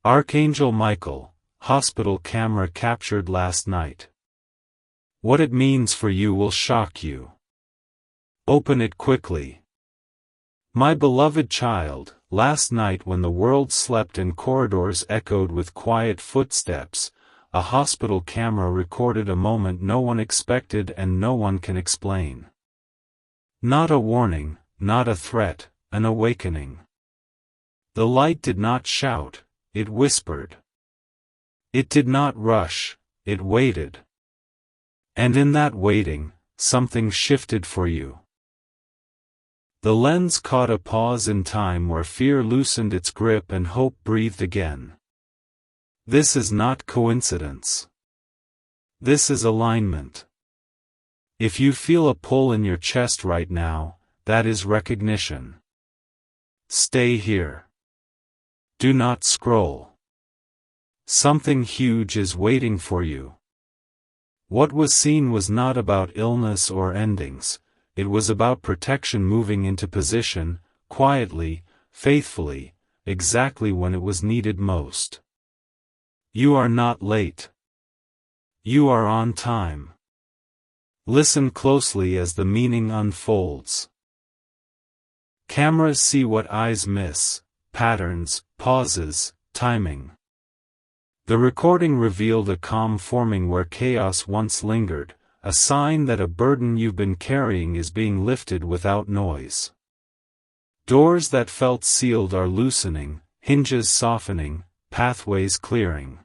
Archangel Michael, hospital camera captured last night. What it means for you will shock you. Open it quickly. My beloved child, last night when the world slept and corridors echoed with quiet footsteps, a hospital camera recorded a moment no one expected and no one can explain. Not a warning, not a threat, an awakening. The light did not shout, it whispered. It did not rush, it waited. And in that waiting, something shifted for you. The lens caught a pause in time where fear loosened its grip and hope breathed again. This is not coincidence. This is alignment. If you feel a pull in your chest right now, that is recognition. Stay here. Do not scroll. Something huge is waiting for you. What was seen was not about illness or endings, it was about protection moving into position, quietly, faithfully, exactly when it was needed most. You are not late. You are on time. Listen closely as the meaning unfolds. Cameras see what eyes miss: patterns, pauses, timing. The recording revealed a calm forming where chaos once lingered, a sign that a burden you've been carrying is being lifted without noise. Doors that felt sealed are loosening, hinges softening, pathways clearing.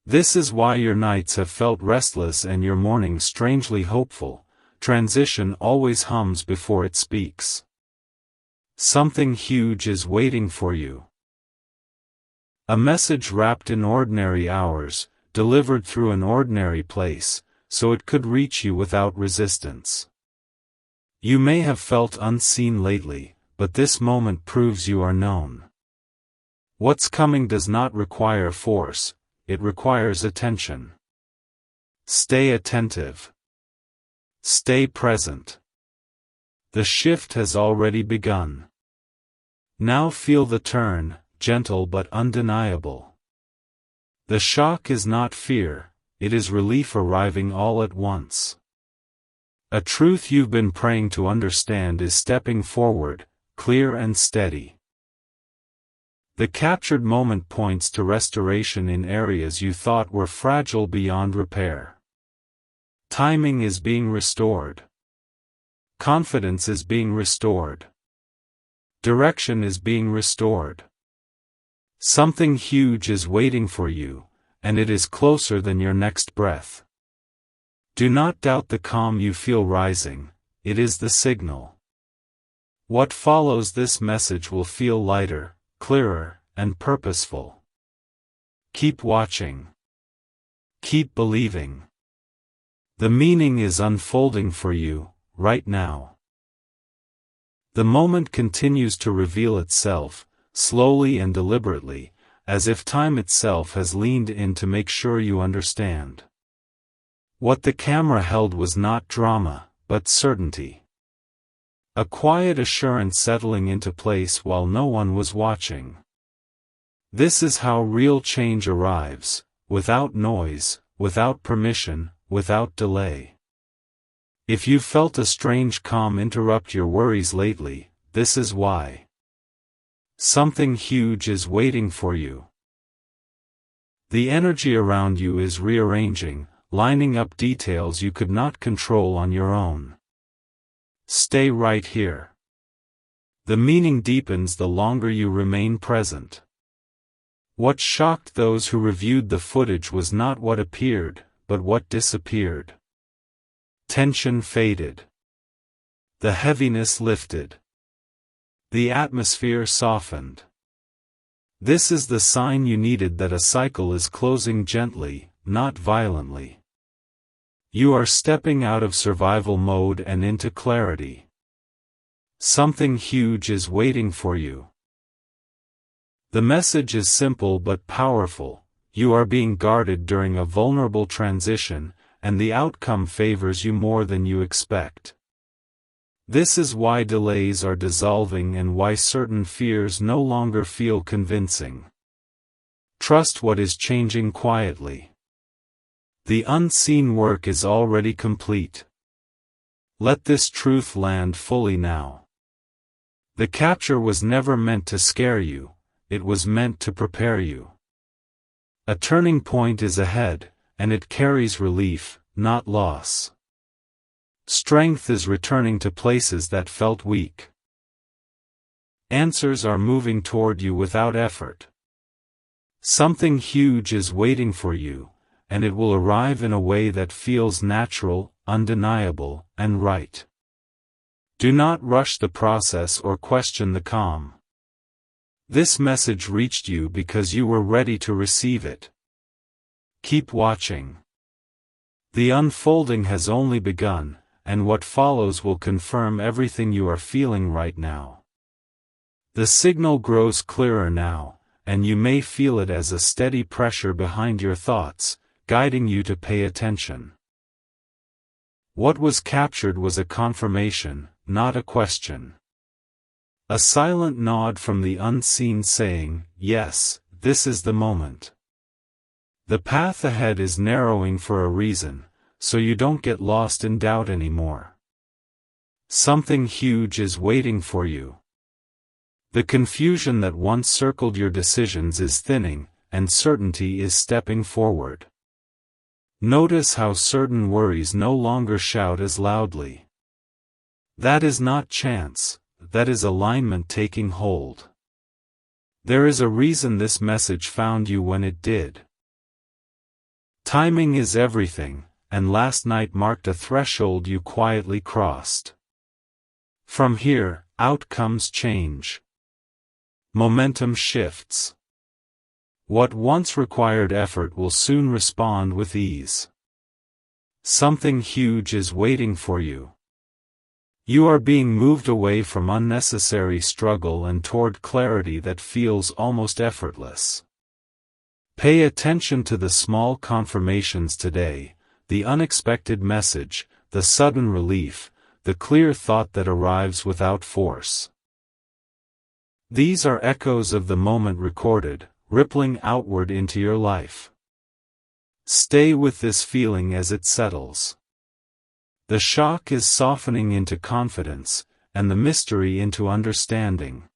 This is why your nights have felt restless and your mornings strangely hopeful. Transition always hums before it speaks. Something huge is waiting for you. A message wrapped in ordinary hours, delivered through an ordinary place, so it could reach you without resistance. You may have felt unseen lately, but this moment proves you are known. What's coming does not require force, it requires attention. Stay attentive. Stay present. The shift has already begun. Now feel the turn, gentle but undeniable. The shock is not fear, it is relief arriving all at once. A truth you've been praying to understand is stepping forward, clear and steady. The captured moment points to restoration in areas you thought were fragile beyond repair. Timing is being restored. Confidence is being restored. Direction is being restored. Something huge is waiting for you, and it is closer than your next breath. Do not doubt the calm you feel rising, it is the signal. What follows this message will feel lighter, clearer, and purposeful. Keep watching. Keep believing. The meaning is unfolding for you, right now. The moment continues to reveal itself, slowly and deliberately, as if time itself has leaned in to make sure you understand. What the camera held was not drama, but certainty. A quiet assurance settling into place while no one was watching. This is how real change arrives, without noise, without permission, without delay. If you've felt a strange calm interrupt your worries lately, this is why. Something huge is waiting for you. The energy around you is rearranging, lining up details you could not control on your own. Stay right here. The meaning deepens the longer you remain present. What shocked those who reviewed the footage was not what appeared, but what disappeared. Tension faded. The heaviness lifted. The atmosphere softened. This is the sign you needed that a cycle is closing gently, not violently. You are stepping out of survival mode and into clarity. Something huge is waiting for you. The message is simple but powerful. You are being guarded during a vulnerable transition, and the outcome favors you more than you expect. This is why delays are dissolving and why certain fears no longer feel convincing. Trust what is changing quietly. The unseen work is already complete. Let this truth land fully now. The capture was never meant to scare you, it was meant to prepare you. A turning point is ahead, and it carries relief, not loss. Strength is returning to places that felt weak. Answers are moving toward you without effort. Something huge is waiting for you, and it will arrive in a way that feels natural, undeniable, and right. Do not rush the process or question the calm. This message reached you because you were ready to receive it. Keep watching. The unfolding has only begun, and what follows will confirm everything you are feeling right now. The signal grows clearer now, and you may feel it as a steady pressure behind your thoughts, guiding you to pay attention. What was captured was a confirmation, not a question. A silent nod from the unseen saying, "Yes, this is the moment." The path ahead is narrowing for a reason, so you don't get lost in doubt anymore. Something huge is waiting for you. The confusion that once circled your decisions is thinning, and certainty is stepping forward. Notice how certain worries no longer shout as loudly. That is not chance, that is alignment taking hold. There is a reason this message found you when it did. Timing is everything, and last night marked a threshold you quietly crossed. From here, outcomes change. Momentum shifts. What once required effort will soon respond with ease. Something huge is waiting for you. You are being moved away from unnecessary struggle and toward clarity that feels almost effortless. Pay attention to the small confirmations today, the unexpected message, the sudden relief, the clear thought that arrives without force. These are echoes of the moment recorded, rippling outward into your life. Stay with this feeling as it settles. The shock is softening into confidence, and the mystery into understanding.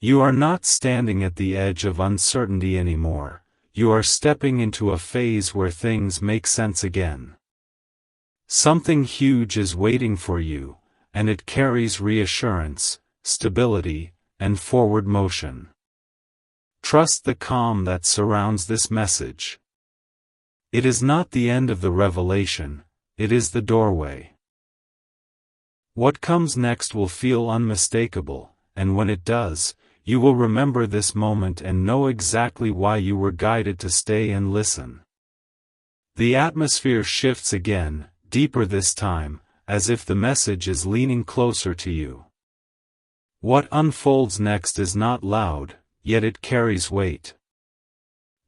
You are not standing at the edge of uncertainty anymore, you are stepping into a phase where things make sense again. Something huge is waiting for you, and it carries reassurance, stability, and forward motion. Trust the calm that surrounds this message. It is not the end of the revelation, it is the doorway. What comes next will feel unmistakable, and when it does, you will remember this moment and know exactly why you were guided to stay and listen. The atmosphere shifts again, deeper this time, as if the message is leaning closer to you. What unfolds next is not loud, yet it carries weight.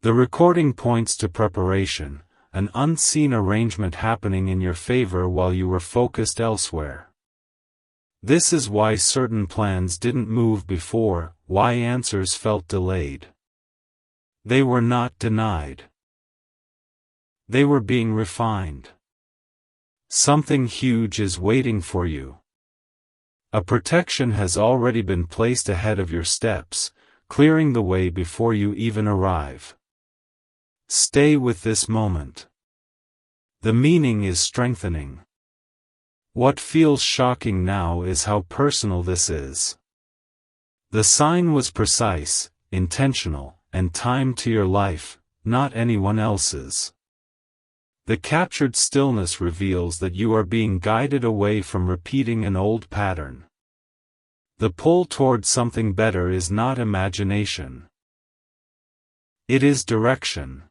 The recording points to preparation, an unseen arrangement happening in your favor while you were focused elsewhere. This is why certain plans didn't move before, why answers felt delayed. They were not denied. They were being refined. Something huge is waiting for you. A protection has already been placed ahead of your steps, clearing the way before you even arrive. Stay with this moment. The meaning is strengthening. What feels shocking now is how personal this is. The sign was precise, intentional, and timed to your life, not anyone else's. The captured stillness reveals that you are being guided away from repeating an old pattern. The pull toward something better is not imagination. It is direction.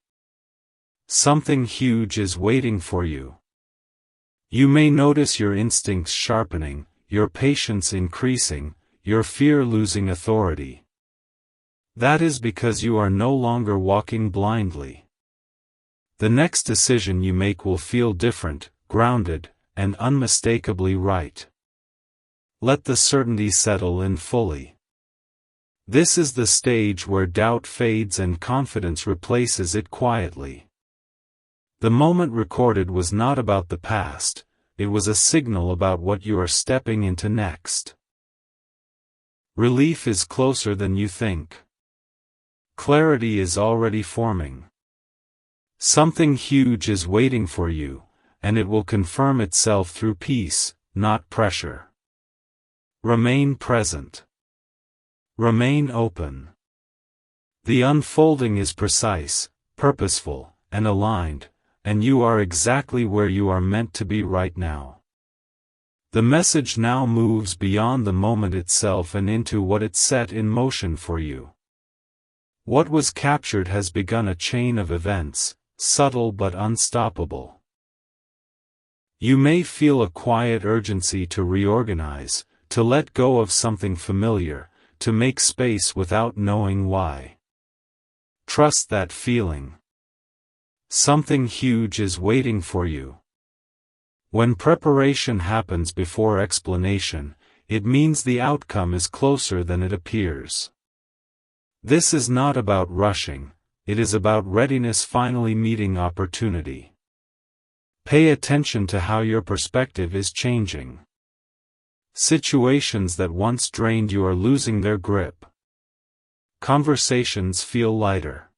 Something huge is waiting for you. You may notice your instincts sharpening, your patience increasing, your fear losing authority. That is because you are no longer walking blindly. The next decision you make will feel different, grounded, and unmistakably right. Let the certainty settle in fully. This is the stage where doubt fades and confidence replaces it quietly. The moment recorded was not about the past, it was a signal about what you are stepping into next. Relief is closer than you think. Clarity is already forming. Something huge is waiting for you, and it will confirm itself through peace, not pressure. Remain present. Remain open. The unfolding is precise, purposeful, and aligned, and you are exactly where you are meant to be right now. The message now moves beyond the moment itself and into what it set in motion for you. What was captured has begun a chain of events, subtle but unstoppable. You may feel a quiet urgency to reorganize, to let go of something familiar, to make space without knowing why. Trust that feeling. Something huge is waiting for you. When preparation happens before explanation, it means the outcome is closer than it appears. This is not about rushing, it is about readiness finally meeting opportunity. Pay attention to how your perspective is changing. Situations that once drained you are losing their grip. Conversations feel lighter.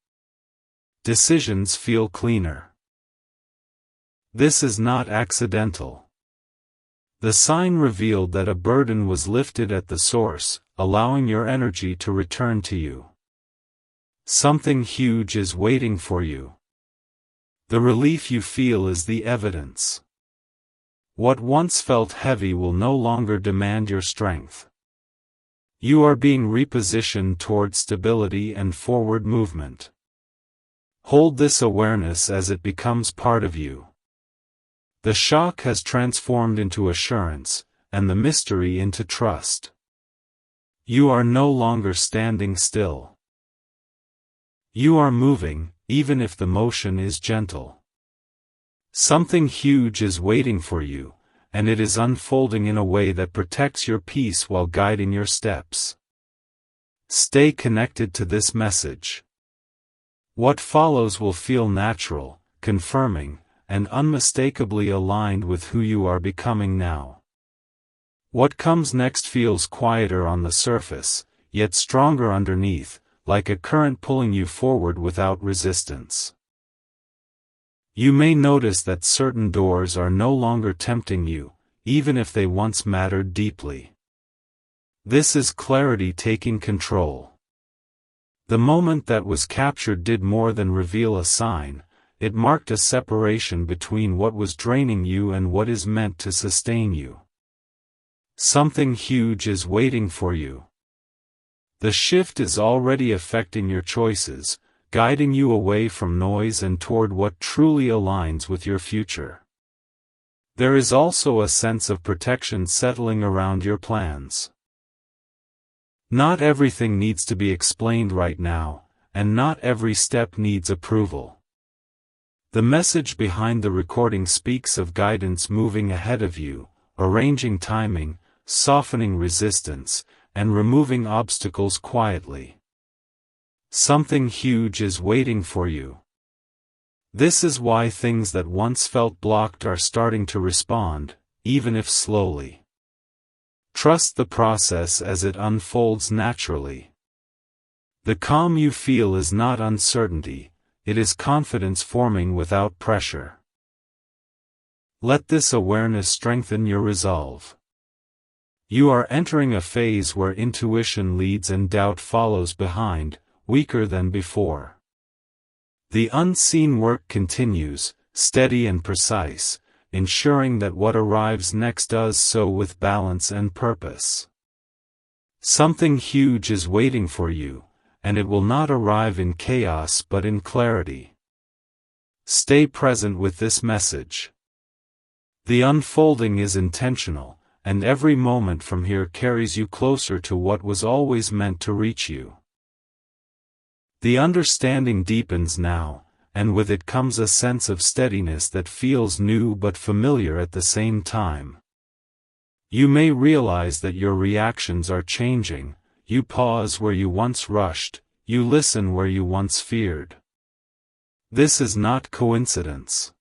Decisions feel cleaner. This is not accidental. The sign revealed that a burden was lifted at the source, allowing your energy to return to you. Something huge is waiting for you. The relief you feel is the evidence. What once felt heavy will no longer demand your strength. You are being repositioned toward stability and forward movement. Hold this awareness as it becomes part of you. The shock has transformed into assurance, and the mystery into trust. You are no longer standing still. You are moving, even if the motion is gentle. Something huge is waiting for you, and it is unfolding in a way that protects your peace while guiding your steps. Stay connected to this message. What follows will feel natural, confirming, and unmistakably aligned with who you are becoming now. What comes next feels quieter on the surface, yet stronger underneath, like a current pulling you forward without resistance. You may notice that certain doors are no longer tempting you, even if they once mattered deeply. This is clarity taking control. The moment that was captured did more than reveal a sign, it marked a separation between what was draining you and what is meant to sustain you. Something huge is waiting for you. The shift is already affecting your choices, guiding you away from noise and toward what truly aligns with your future. There is also a sense of protection settling around your plans. Not everything needs to be explained right now, and not every step needs approval. The message behind the recording speaks of guidance moving ahead of you, arranging timing, softening resistance, and removing obstacles quietly. Something huge is waiting for you. This is why things that once felt blocked are starting to respond, even if slowly. Trust the process as it unfolds naturally. The calm you feel is not uncertainty, it is confidence forming without pressure. Let this awareness strengthen your resolve. You are entering a phase where intuition leads and doubt follows behind, weaker than before. The unseen work continues, steady and precise, ensuring that what arrives next does so with balance and purpose. Something huge is waiting for you, and it will not arrive in chaos but in clarity. Stay present with this message. The unfolding is intentional, and every moment from here carries you closer to what was always meant to reach you. The understanding deepens now, and with it comes a sense of steadiness that feels new but familiar at the same time. You may realize that your reactions are changing, you pause where you once rushed, you listen where you once feared. This is not coincidence.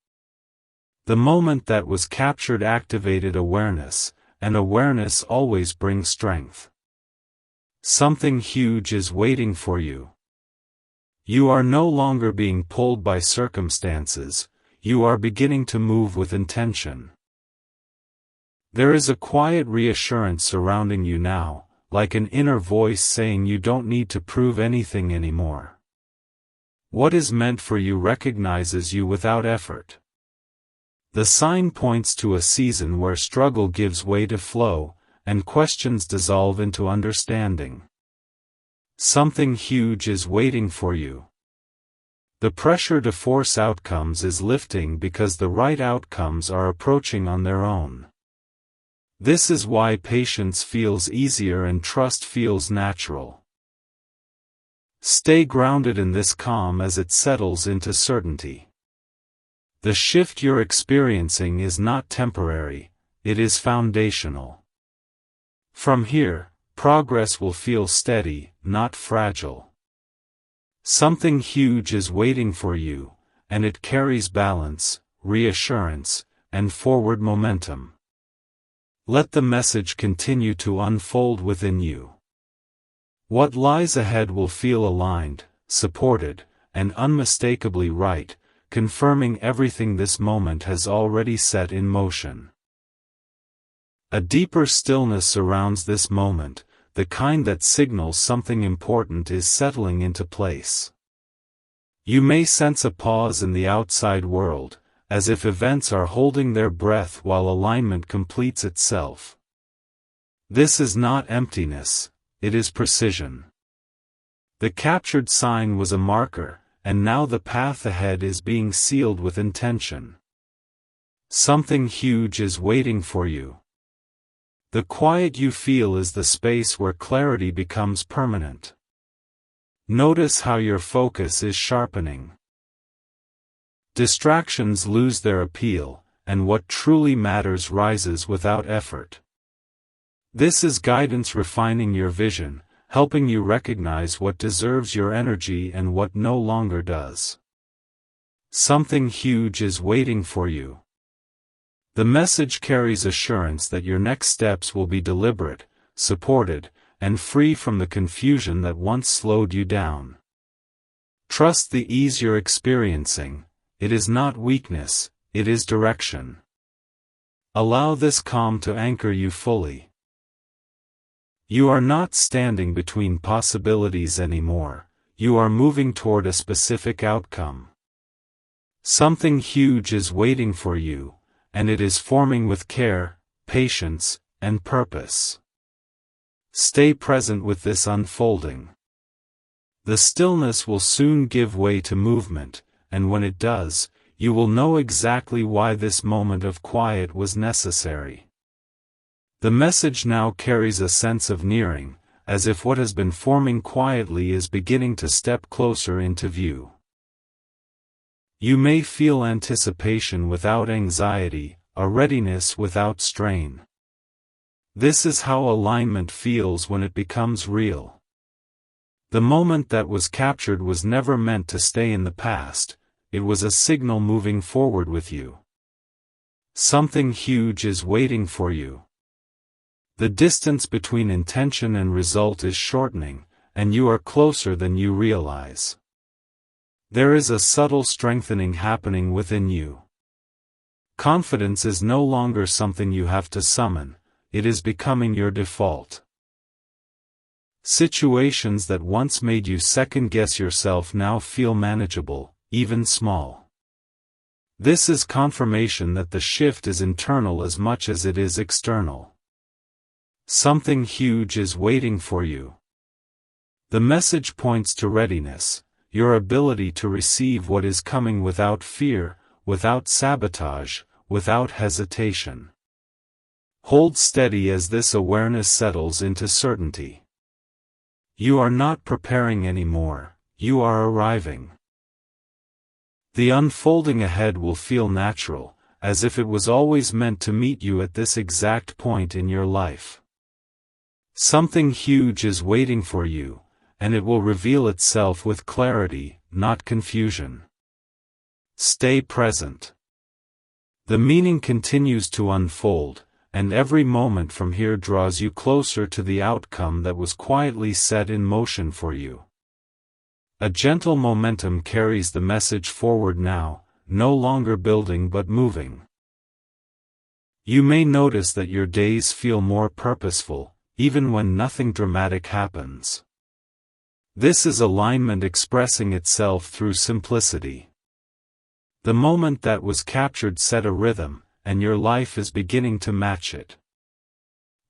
The moment that was captured activated awareness, and awareness always brings strength. Something huge is waiting for you. You are no longer being pulled by circumstances, you are beginning to move with intention. There is a quiet reassurance surrounding you now, like an inner voice saying you don't need to prove anything anymore. What is meant for you recognizes you without effort. The sign points to a season where struggle gives way to flow, and questions dissolve into understanding. Something huge is waiting for you. The pressure to force outcomes is lifting because the right outcomes are approaching on their own. This is why patience feels easier and trust feels natural. Stay grounded in this calm as it settles into certainty. The shift you're experiencing is not temporary, it is foundational. From here, progress will feel steady, not fragile. Something huge is waiting for you, and it carries balance, reassurance, and forward momentum. Let the message continue to unfold within you. What lies ahead will feel aligned, supported, and unmistakably right, confirming everything this moment has already set in motion. A deeper stillness surrounds this moment, the kind that signals something important is settling into place. You may sense a pause in the outside world, as if events are holding their breath while alignment completes itself. This is not emptiness, it is precision. The captured sign was a marker, and now the path ahead is being sealed with intention. Something huge is waiting for you. The quiet you feel is the space where clarity becomes permanent. Notice how your focus is sharpening. Distractions lose their appeal, and what truly matters rises without effort. This is guidance refining your vision, helping you recognize what deserves your energy and what no longer does. Something huge is waiting for you. The message carries assurance that your next steps will be deliberate, supported, and free from the confusion that once slowed you down. Trust the ease you're experiencing. It is not weakness, it is direction. Allow this calm to anchor you fully. You are not standing between possibilities anymore, you are moving toward a specific outcome. Something huge is waiting for you, and it is forming with care, patience, and purpose. Stay present with this unfolding. The stillness will soon give way to movement, and when it does, you will know exactly why this moment of quiet was necessary. The message now carries a sense of nearing, as if what has been forming quietly is beginning to step closer into view. You may feel anticipation without anxiety, a readiness without strain. This is how alignment feels when it becomes real. The moment that was captured was never meant to stay in the past. It was a signal moving forward with you. Something huge is waiting for you. The distance between intention and result is shortening, and you are closer than you realize. There is a subtle strengthening happening within you. Confidence is no longer something you have to summon, it is becoming your default. Situations that once made you second-guess yourself now feel manageable, even small. This is confirmation that the shift is internal as much as it is external. Something huge is waiting for you. The message points to readiness, your ability to receive what is coming without fear, without sabotage, without hesitation. Hold steady as this awareness settles into certainty. You are not preparing anymore, you are arriving. The unfolding ahead will feel natural, as if it was always meant to meet you at this exact point in your life. Something huge is waiting for you, and it will reveal itself with clarity, not confusion. Stay present. The meaning continues to unfold, and every moment from here draws you closer to the outcome that was quietly set in motion for you. A gentle momentum carries the message forward now, no longer building but moving. You may notice that your days feel more purposeful, even when nothing dramatic happens. This is alignment expressing itself through simplicity. The moment that was captured set a rhythm, and your life is beginning to match it.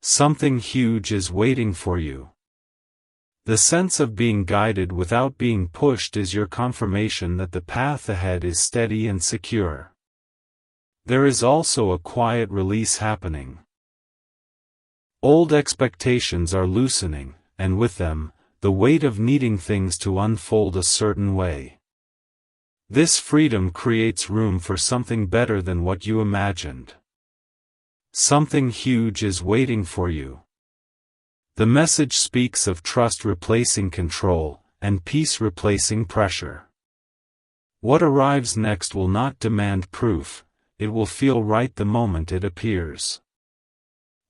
Something huge is waiting for you. The sense of being guided without being pushed is your confirmation that the path ahead is steady and secure. There is also a quiet release happening. Old expectations are loosening, and with them, the weight of needing things to unfold a certain way. This freedom creates room for something better than what you imagined. Something huge is waiting for you. The message speaks of trust replacing control, and peace replacing pressure. What arrives next will not demand proof, it will feel right the moment it appears.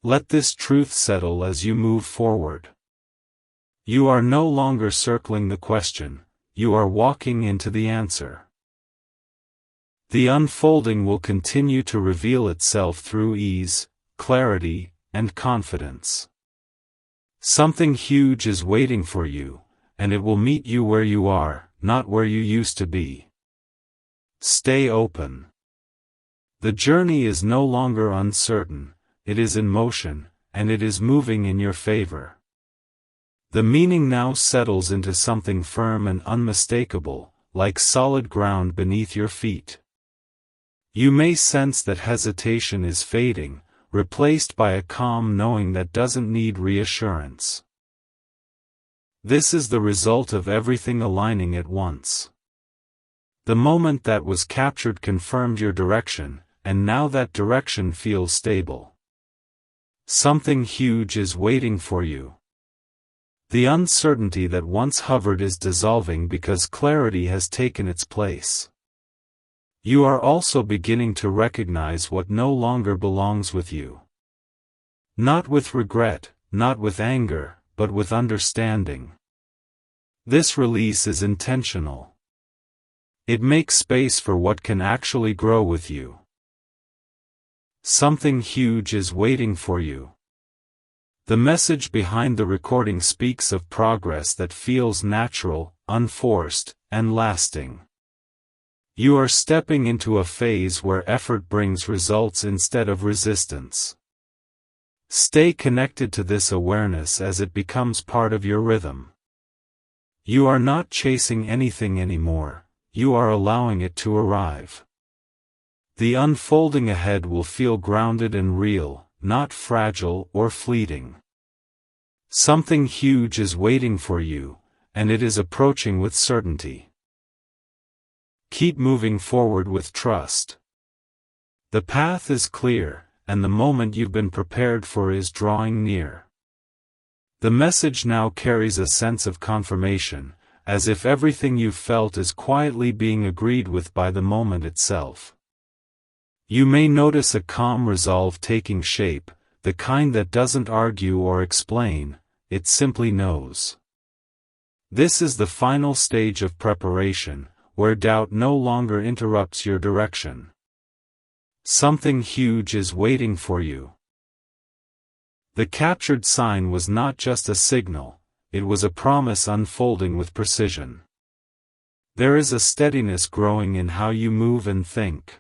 Let this truth settle as you move forward. You are no longer circling the question, you are walking into the answer. The unfolding will continue to reveal itself through ease, clarity, and confidence. Something huge is waiting for you, and it will meet you where you are, not where you used to be. Stay open. The journey is no longer uncertain, it is in motion, and it is moving in your favor. The meaning now settles into something firm and unmistakable, like solid ground beneath your feet. You may sense that hesitation is fading, replaced by a calm knowing that doesn't need reassurance. This is the result of everything aligning at once. The moment that was captured confirmed your direction, and now that direction feels stable. Something huge is waiting for you. The uncertainty that once hovered is dissolving because clarity has taken its place. You are also beginning to recognize what no longer belongs with you. Not with regret, not with anger, but with understanding. This release is intentional. It makes space for what can actually grow with you. Something huge is waiting for you. The message behind the recording speaks of progress that feels natural, unforced, and lasting. You are stepping into a phase where effort brings results instead of resistance. Stay connected to this awareness as it becomes part of your rhythm. You are not chasing anything anymore, you are allowing it to arrive. The unfolding ahead will feel grounded and real, not fragile or fleeting. Something huge is waiting for you, and it is approaching with certainty. Keep moving forward with trust. The path is clear, and the moment you've been prepared for is drawing near. The message now carries a sense of confirmation, as if everything you've felt is quietly being agreed with by the moment itself. You may notice a calm resolve taking shape, the kind that doesn't argue or explain, it simply knows. This is the final stage of preparation, where doubt no longer interrupts your direction. Something huge is waiting for you. The captured sign was not just a signal, it was a promise unfolding with precision. There is a steadiness growing in how you move and think.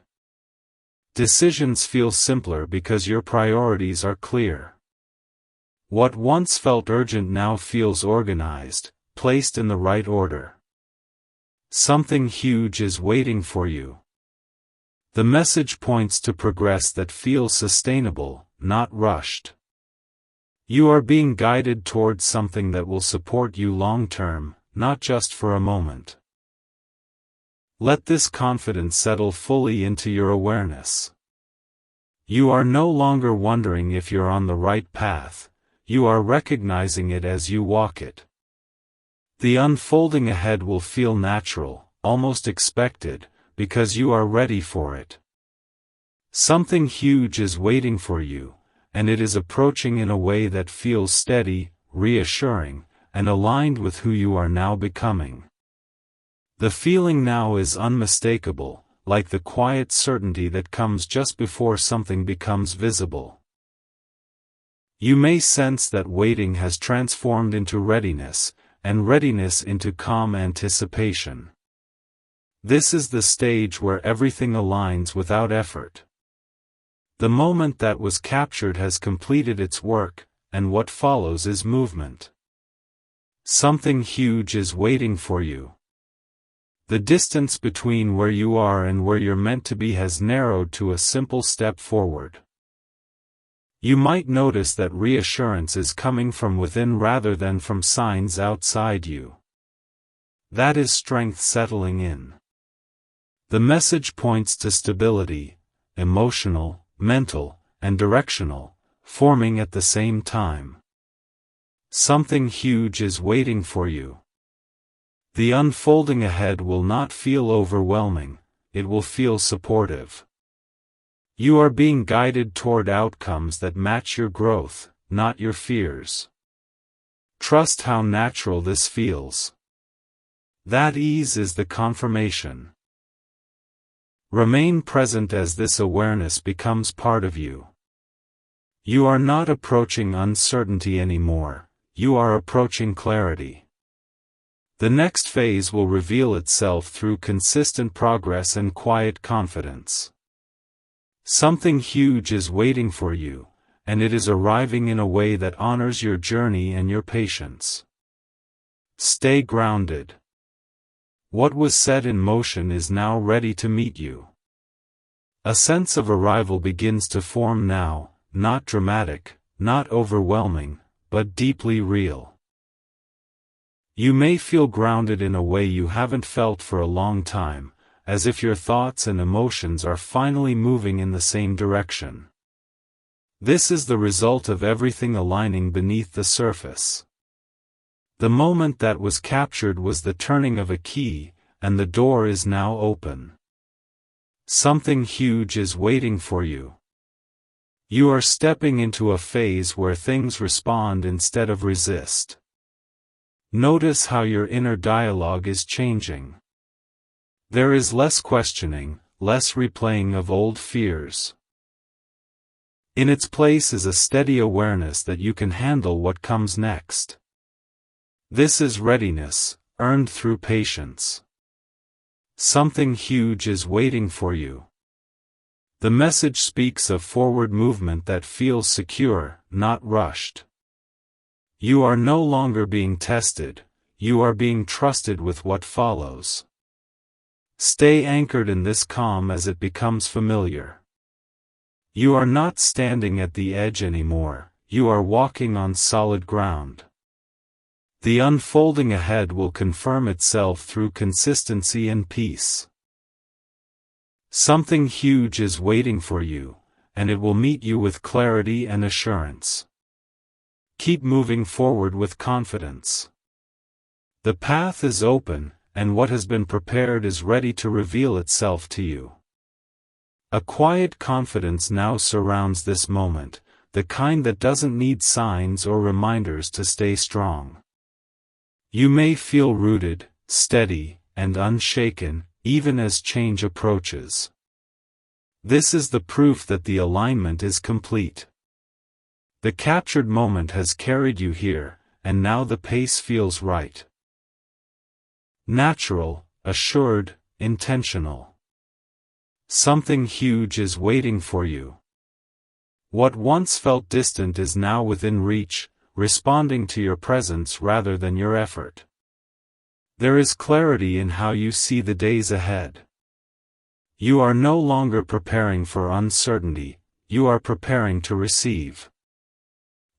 Decisions feel simpler because your priorities are clear. What once felt urgent now feels organized, placed in the right order. Something huge is waiting for you. The message points to progress that feels sustainable, not rushed. You are being guided towards something that will support you long-term, not just for a moment. Let this confidence settle fully into your awareness. You are no longer wondering if you're on the right path, you are recognizing it as you walk it. The unfolding ahead will feel natural, almost expected, because you are ready for it. Something huge is waiting for you, and it is approaching in a way that feels steady, reassuring, and aligned with who you are now becoming. The feeling now is unmistakable, like the quiet certainty that comes just before something becomes visible. You may sense that waiting has transformed into readiness, and readiness into calm anticipation. This is the stage where everything aligns without effort. The moment that was captured has completed its work, and what follows is movement. Something huge is waiting for you. The distance between where you are and where you're meant to be has narrowed to a simple step forward. You might notice that reassurance is coming from within rather than from signs outside you. That is strength settling in. The message points to stability, emotional, mental, and directional, forming at the same time. Something huge is waiting for you. The unfolding ahead will not feel overwhelming, it will feel supportive. You are being guided toward outcomes that match your growth, not your fears. Trust how natural this feels. That ease is the confirmation. Remain present as this awareness becomes part of you. You are not approaching uncertainty anymore, you are approaching clarity. The next phase will reveal itself through consistent progress and quiet confidence. Something huge is waiting for you, and it is arriving in a way that honors your journey and your patience. Stay grounded. What was set in motion is now ready to meet you. A sense of arrival begins to form now, not dramatic, not overwhelming, but deeply real. You may feel grounded in a way you haven't felt for a long time, as if your thoughts and emotions are finally moving in the same direction. This is the result of everything aligning beneath the surface. The moment that was captured was the turning of a key, and the door is now open. Something huge is waiting for you. You are stepping into a phase where things respond instead of resist. Notice how your inner dialogue is changing. There is less questioning, less replaying of old fears. In its place is a steady awareness that you can handle what comes next. This is readiness, earned through patience. Something huge is waiting for you. The message speaks of forward movement that feels secure, not rushed. You are no longer being tested, you are being trusted with what follows. Stay anchored in this calm as it becomes familiar. You are not standing at the edge anymore, you are walking on solid ground. The unfolding ahead will confirm itself through consistency and peace. Something huge is waiting for you, and it will meet you with clarity and assurance. Keep moving forward with confidence. The path is open, and what has been prepared is ready to reveal itself to you. A quiet confidence now surrounds this moment, the kind that doesn't need signs or reminders to stay strong. You may feel rooted, steady, and unshaken, even as change approaches. This is the proof that the alignment is complete. The captured moment has carried you here, and now the pace feels right. Natural, assured, intentional. Something huge is waiting for you. What once felt distant is now within reach, responding to your presence rather than your effort. There is clarity in how you see the days ahead. You are no longer preparing for uncertainty, you are preparing to receive.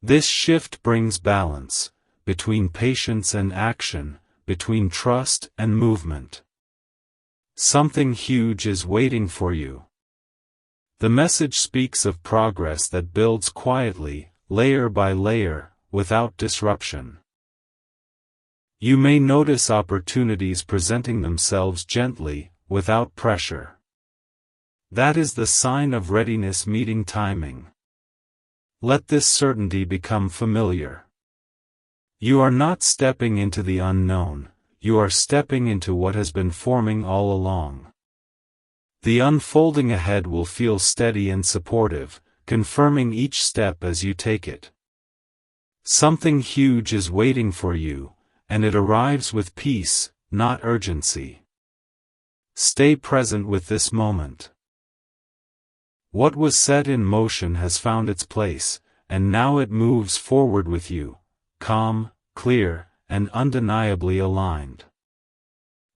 This shift brings balance, between patience and action, between trust and movement. Something huge is waiting for you. The message speaks of progress that builds quietly, layer by layer, without disruption. You may notice opportunities presenting themselves gently, without pressure. That is the sign of readiness meeting timing. Let this certainty become familiar. You are not stepping into the unknown, you are stepping into what has been forming all along. The unfolding ahead will feel steady and supportive, confirming each step as you take it. Something huge is waiting for you, and it arrives with peace, not urgency. Stay present with this moment. What was set in motion has found its place, and now it moves forward with you, calm, clear, and undeniably aligned.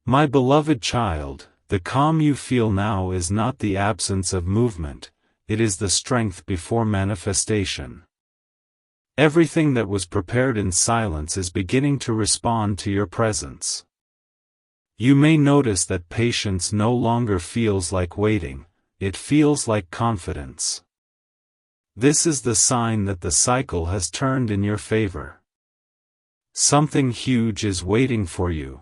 My beloved child, the calm you feel now is not the absence of movement, it is the strength before manifestation. Everything that was prepared in silence is beginning to respond to your presence. You may notice that patience no longer feels like waiting, it feels like confidence. This is the sign that the cycle has turned in your favor. Something huge is waiting for you.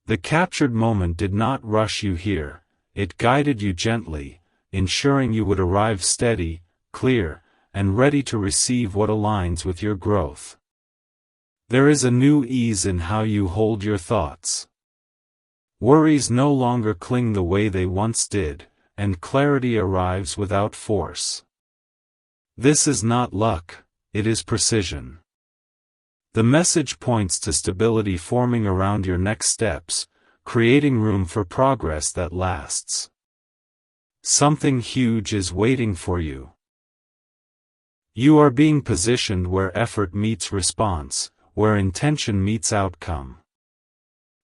The captured moment did not rush you here, it guided you gently, ensuring you would arrive steady, clear, and ready to receive what aligns with your growth. There is a new ease in how you hold your thoughts. Worries no longer cling the way they once did, and clarity arrives without force. This is not luck, it is precision. The message points to stability forming around your next steps, creating room for progress that lasts. Something huge is waiting for you. You are being positioned where effort meets response, where intention meets outcome.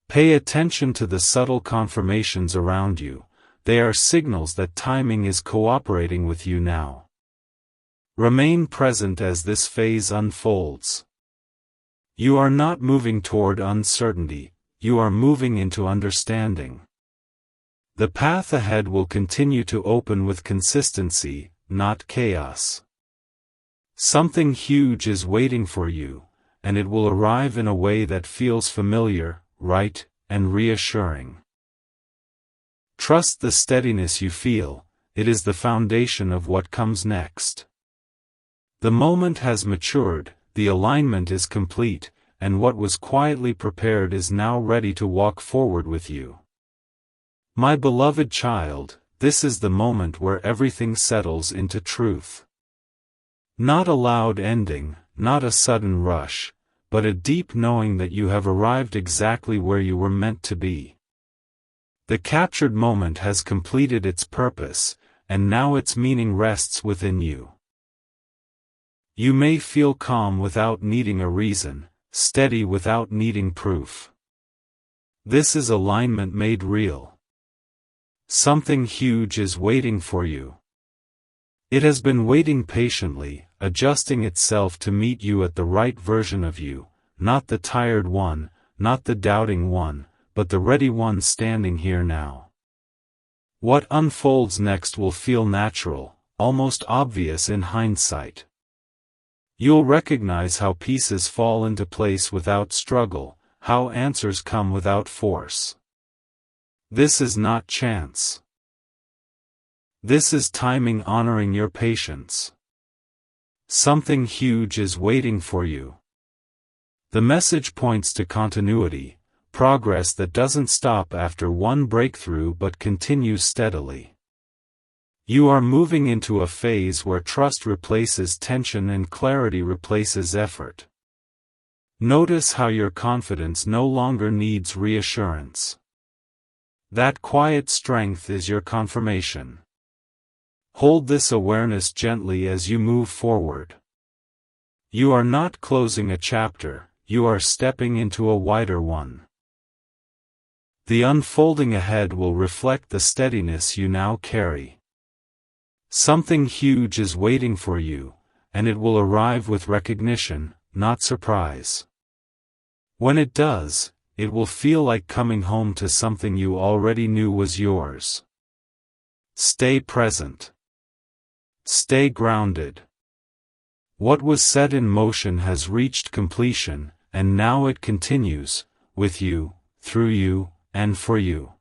Pay attention to the subtle confirmations around you, they are signals that timing is cooperating with you now. Remain present as this phase unfolds. You are not moving toward uncertainty, you are moving into understanding. The path ahead will continue to open with consistency, not chaos. Something huge is waiting for you, and it will arrive in a way that feels familiar, right, and reassuring. Trust the steadiness you feel, it is the foundation of what comes next. The moment has matured, the alignment is complete, and what was quietly prepared is now ready to walk forward with you. My beloved child, this is the moment where everything settles into truth. Not a loud ending, not a sudden rush, but a deep knowing that you have arrived exactly where you were meant to be. The captured moment has completed its purpose, and now its meaning rests within you. You may feel calm without needing a reason, steady without needing proof. This is alignment made real. Something huge is waiting for you. It has been waiting patiently, adjusting itself to meet you at the right version of you, not the tired one, not the doubting one, but the ready one standing here now. What unfolds next will feel natural, almost obvious in hindsight. You'll recognize how pieces fall into place without struggle, how answers come without force. This is not chance. This is timing honoring your patience. Something huge is waiting for you. The message points to continuity, progress that doesn't stop after one breakthrough but continues steadily. You are moving into a phase where trust replaces tension and clarity replaces effort. Notice how your confidence no longer needs reassurance. That quiet strength is your confirmation. Hold this awareness gently as you move forward. You are not closing a chapter, you are stepping into a wider one. The unfolding ahead will reflect the steadiness you now carry. Something huge is waiting for you, and it will arrive with recognition, not surprise. When it does, it will feel like coming home to something you already knew was yours. Stay present. Stay grounded. What was set in motion has reached completion, and now it continues, with you, through you, and for you.